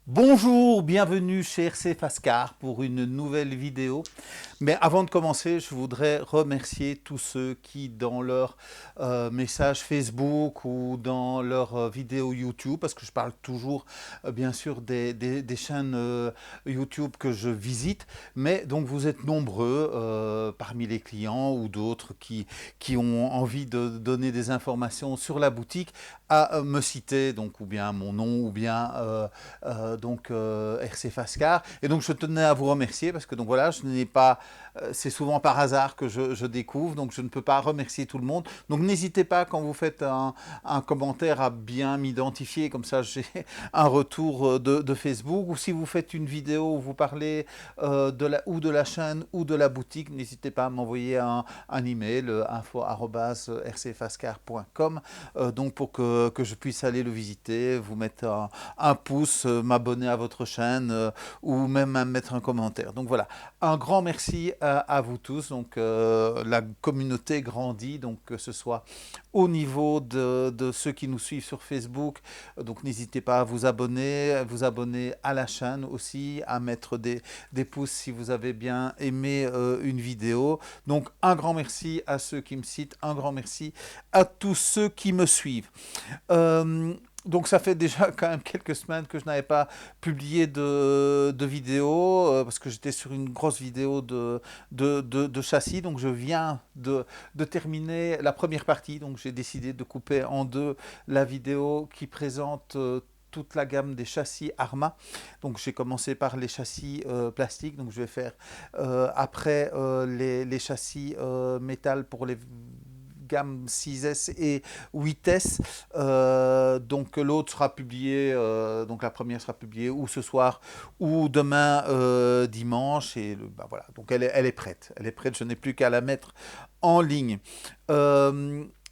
Bonjour, bienvenue chez RC Fascar pour une nouvelle vidéo. Mais avant de commencer, je voudrais remercier tous ceux qui, dans leurs messages Facebook ou dans leurs vidéos YouTube, parce que je parle toujours bien sûr des chaînes YouTube que je visite, mais donc vous êtes nombreux parmi les clients ou d'autres qui ont envie de donner des informations sur la boutique à me citer, donc ou bien mon nom ou bien RC Fascar. Et donc je tenais à vous remercier parce que donc voilà, je n'ai pas, c'est souvent par hasard que je découvre, donc je ne peux pas remercier tout le monde. Donc n'hésitez pas quand vous faites un commentaire à bien m'identifier, comme ça j'ai un retour de Facebook, ou si vous faites une vidéo où vous parlez ou de la chaîne ou de la boutique, n'hésitez pas à m'envoyer un email info@rcfascar.com donc pour que je puisse aller le visiter, vous mettre un pouce, m'abonner à votre chaîne ou même à mettre un commentaire. Donc voilà, un grand merci à vous tous. Donc la communauté grandit, donc que ce soit au niveau de ceux qui nous suivent sur Facebook. Donc n'hésitez pas à vous abonner à la chaîne aussi, à mettre des pouces si vous avez bien aimé une vidéo. Donc un grand merci à ceux qui me citent, un grand merci à tous ceux qui me suivent. Euh, donc ça fait déjà quand même quelques semaines que je n'avais pas publié de vidéo parce que j'étais sur une grosse vidéo de châssis. Donc je viens de terminer la première partie. Donc j'ai décidé de couper en deux la vidéo qui présente toute la gamme des châssis Arma. Donc j'ai commencé par les châssis plastiques. Donc je vais faire après les châssis métal pour les gamme 6S et 8S. Donc l'autre sera publié, donc la première sera publiée ou ce soir ou demain dimanche. Et bah voilà, donc elle est prête. Elle est prête, je n'ai plus qu'à la mettre en ligne.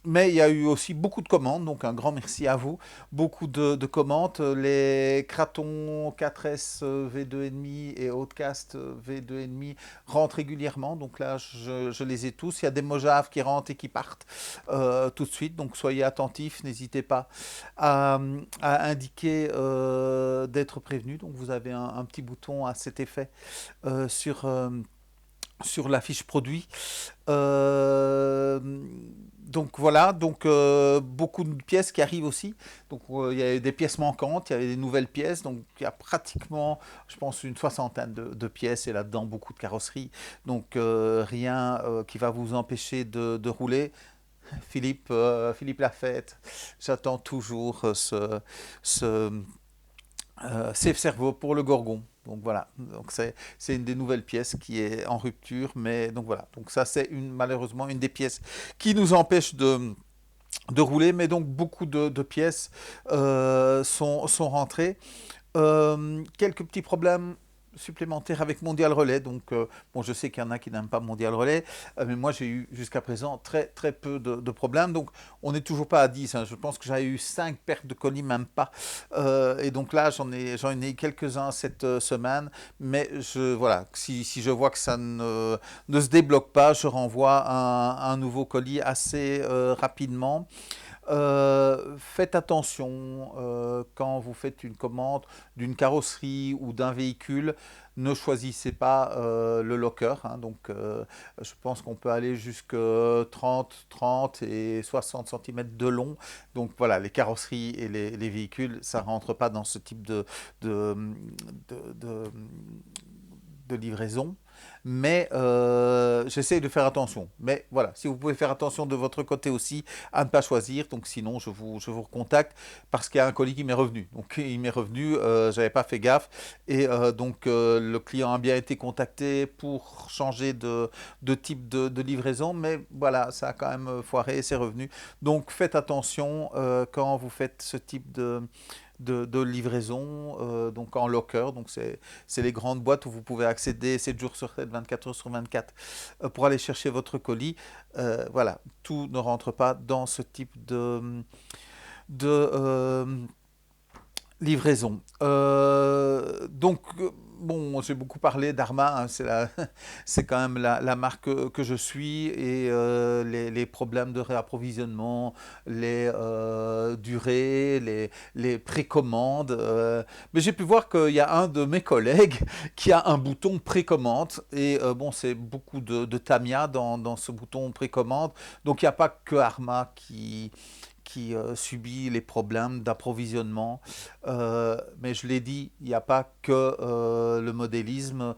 Mais il y a eu aussi beaucoup de commandes, donc un grand merci à vous. Beaucoup de commandes. Les Kraton 4S V2,5 et Outcast V2,5 rentrent régulièrement. Donc là, je les ai tous. Il y a des Mojave qui rentrent et qui partent tout de suite. Donc soyez attentifs. N'hésitez pas à, à indiquer d'être prévenu. Donc vous avez un petit bouton à cet effet sur la fiche produit. Euh, donc voilà, donc beaucoup de pièces qui arrivent aussi. Donc il y a des pièces manquantes, il y a des nouvelles pièces. Donc il y a pratiquement, je pense, une soixantaine de pièces et là-dedans beaucoup de carrosseries. Donc rien qui va vous empêcher de rouler. Philippe Lafette, j'attends toujours ce Save Cerveau pour le Gorgon. Donc voilà, donc c'est une des nouvelles pièces qui est en rupture, mais donc voilà, donc ça c'est malheureusement une des pièces qui nous empêche de rouler, mais donc beaucoup de pièces sont rentrées. Quelques petits problèmes supplémentaires avec Mondial Relais. Donc, bon, je sais qu'il y en a qui n'aiment pas Mondial Relais, mais moi, j'ai eu jusqu'à présent très, très peu de problèmes. Donc, on n'est toujours pas à 10, hein. Je pense que j'ai eu 5 pertes de colis, même pas. Et donc là, j'en ai quelques-uns cette semaine. Mais voilà, si je vois que ça ne se débloque pas, je renvoie un nouveau colis assez rapidement. Faites attention quand vous faites une commande d'une carrosserie ou d'un véhicule, ne choisissez pas le locker, hein. Donc je pense qu'on peut aller jusqu'à 30 et 60 cm de long. Donc voilà, les carrosseries et les véhicules, ça ne rentre pas dans ce type de, de, de- de livraison. Mais j'essaie de faire attention. Mais voilà, si vous pouvez faire attention de votre côté aussi à ne pas choisir, donc sinon je vous recontacte parce qu'il y a un colis qui m'est revenu. Donc il m'est revenu, j'avais pas fait gaffe et donc le client a bien été contacté pour changer de type de livraison, mais voilà, ça a quand même foiré et c'est revenu. Donc faites attention quand vous faites ce type de livraison, donc en locker. Donc c'est les grandes boîtes où vous pouvez accéder 7 jours sur 7, 24 heures sur 24 pour aller chercher votre colis. Voilà, tout ne rentre pas dans ce type de livraison. Bon, j'ai beaucoup parlé d'Arma, hein, c'est quand même la marque que je suis et les problèmes de réapprovisionnement, durer, les précommandes. Mais j'ai pu voir qu'il y a un de mes collègues qui a un bouton précommande. Et bon, c'est beaucoup de Tamiya dans ce bouton précommande. Donc il n'y a pas que Arma qui subit les problèmes d'approvisionnement. Mais je l'ai dit, il n'y a pas que le modélisme.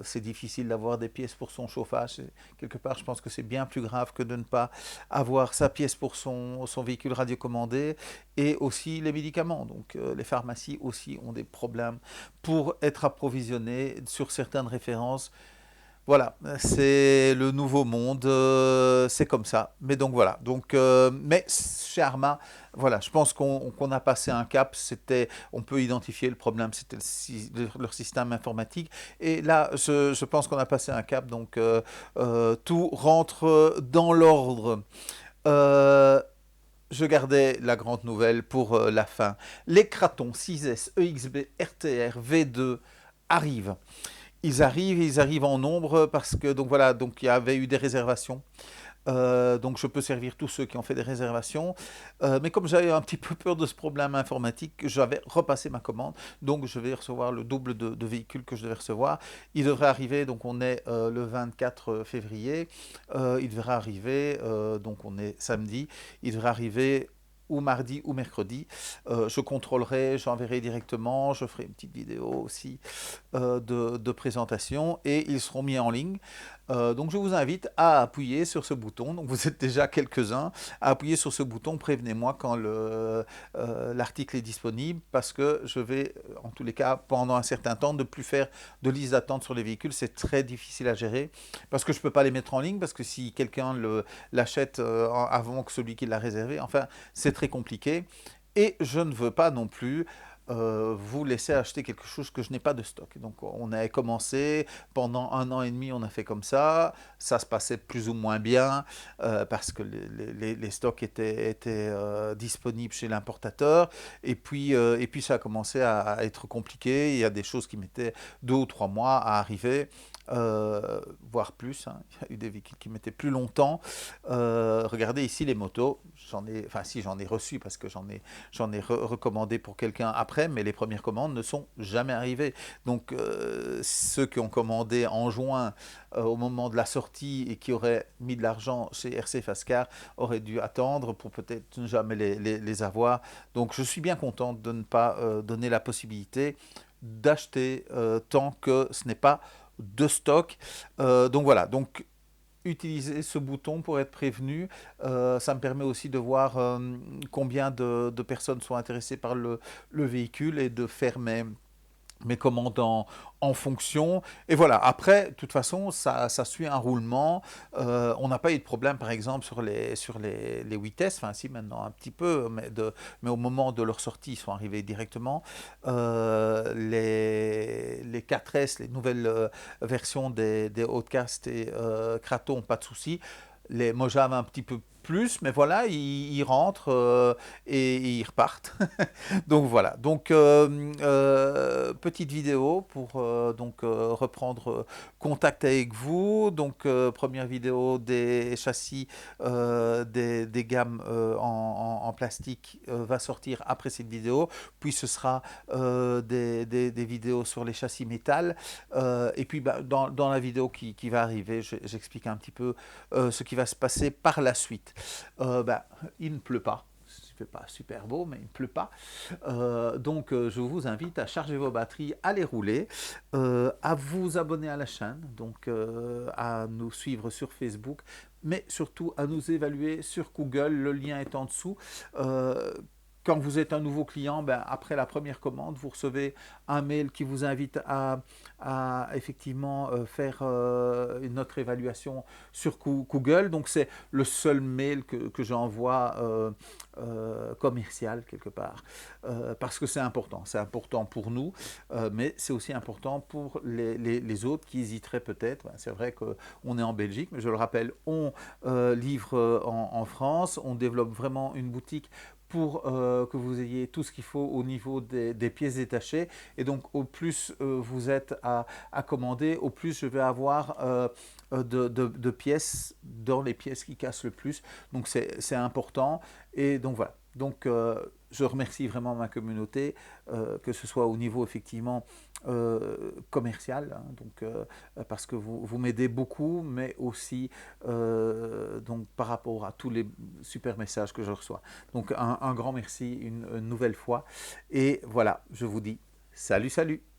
C'est difficile d'avoir des pièces pour son chauffage. Et quelque part, je pense que c'est bien plus grave que de ne pas avoir sa pièce pour son véhicule radiocommandé et aussi les médicaments. Donc les pharmacies aussi ont des problèmes pour être approvisionnées sur certaines références. Voilà, c'est le nouveau monde, c'est comme ça. Mais donc voilà. Donc, mais chez Arma, voilà, je pense qu'on a passé un cap. On peut identifier le problème, c'était leur système informatique. Et là, je pense qu'on a passé un cap. Donc, tout rentre dans l'ordre. Euh, je gardais la grande nouvelle pour la fin. Les Kraton 6S, EXB, RTR, V2 arrivent. Ils arrivent en nombre parce que donc voilà, donc il y avait eu des réservations. Donc je peux servir tous ceux qui ont fait des réservations. Mais comme j'avais un petit peu peur de ce problème informatique, j'avais repassé ma commande. Donc je vais recevoir le double de véhicules que je devais recevoir. Il devrait arriver, donc on est le 24 février. Il devrait arriver, donc on est samedi. Il devrait arriver ou mardi ou mercredi. Je contrôlerai, j'enverrai directement, je ferai une petite vidéo aussi de présentation et ils seront mis en ligne. Donc je vous invite à appuyer sur ce bouton, donc vous êtes déjà quelques-uns, à appuyer sur ce bouton, prévenez-moi quand l'article est disponible, parce que je vais, en tous les cas, pendant un certain temps, ne plus faire de liste d'attente sur les véhicules, c'est très difficile à gérer, parce que je ne peux pas les mettre en ligne, parce que si quelqu'un l'achète avant que celui qui l'a réservé, enfin, c'est très compliqué, et je ne veux pas non plus vous laisser acheter quelque chose que je n'ai pas de stock. Donc on a commencé, pendant 1 an et demi on a fait comme ça se passait plus ou moins bien parce que les stocks étaient disponibles chez l'importateur et puis ça a commencé à être compliqué, il y a des choses qui mettaient 2 ou 3 mois à arriver. Voire plus, hein. Il y a eu des véhicules qui mettaient plus longtemps. Regardez ici les motos, j'en ai reçu parce que j'en ai recommandé pour quelqu'un après, mais les premières commandes ne sont jamais arrivées. Donc ceux qui ont commandé en juin au moment de la sortie et qui auraient mis de l'argent chez RC Fascar auraient dû attendre pour peut-être ne jamais les avoir. Donc je suis bien content de ne pas donner la possibilité d'acheter tant que ce n'est pas de stock. Donc voilà, donc utiliser ce bouton pour être prévenu. Ça me permet aussi de voir combien de personnes sont intéressées par le véhicule et de faire mes commandes en fonction. Et voilà, après, de toute façon, ça suit un roulement. On n'a pas eu de problème, par exemple, sur les 8S, enfin si maintenant un petit peu, mais au moment de leur sortie, ils sont arrivés directement. Les 4S, les nouvelles versions des Outcast et Kraton, pas de souci. Les Mojave un petit peu plus, mais voilà, ils rentrent et ils repartent. Donc voilà, donc petite vidéo pour reprendre contact avec vous. Donc première vidéo des châssis des gammes en plastique va sortir après cette vidéo. Puis ce sera des vidéos sur les châssis métal. Et puis dans la vidéo qui va arriver, j'explique un petit peu ce qui va se passer par la suite. Il ne pleut pas. Il ne fait pas super beau, mais il ne pleut pas. Donc, je vous invite à charger vos batteries, à les rouler, à vous abonner à la chaîne, donc à nous suivre sur Facebook, mais surtout à nous évaluer sur Google. Le lien est en dessous. Quand vous êtes un nouveau client, après la première commande, vous recevez un mail qui vous invite à effectivement faire notre évaluation sur Google. Donc c'est le seul mail que j'envoie commercial quelque part. Parce que c'est important pour nous, mais c'est aussi important pour les autres qui hésiteraient peut-être. C'est vrai qu'on est en Belgique, mais je le rappelle, on livre en France, on développe vraiment une boutique pour que vous ayez tout ce qu'il faut au niveau des pièces détachées. Et donc, au plus vous êtes à commander, au plus je vais avoir de pièces dans les pièces qui cassent le plus. Donc, c'est important. Et donc, voilà. Donc, je remercie vraiment ma communauté, que ce soit au niveau effectivement commercial, hein, donc, parce que vous m'aidez beaucoup, mais aussi donc, par rapport à tous les super messages que je reçois. Donc, un grand merci une nouvelle fois. Et voilà, je vous dis salut, salut!